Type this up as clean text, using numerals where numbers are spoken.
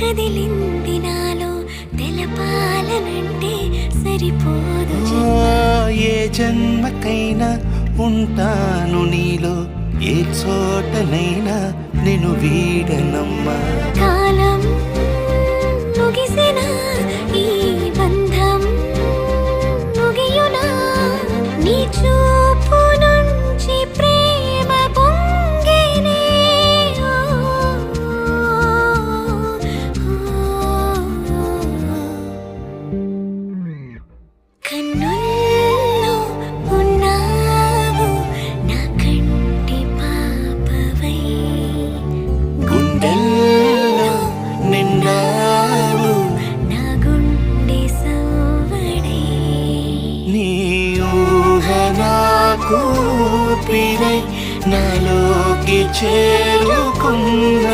కదిలింది నాలో తెలపాలనంటే సరిపోదు ఏ జన్మకైనా ఉంటాను నీలో ఏ చోటనైనా నేను వీడనమ్మా కాలం ముగిసిన ఈ బంధం ముగియునా నీ చూపు నుంచి ప్రేమ పొంగేనే కన్నుల్లో ఉన్నావు నా కంటి పాపవై గుండెల్లో నిండావు నా గుండె సవ్వడే నీ ఊహ నాకు పిరై నాలోకి చేరుకున్న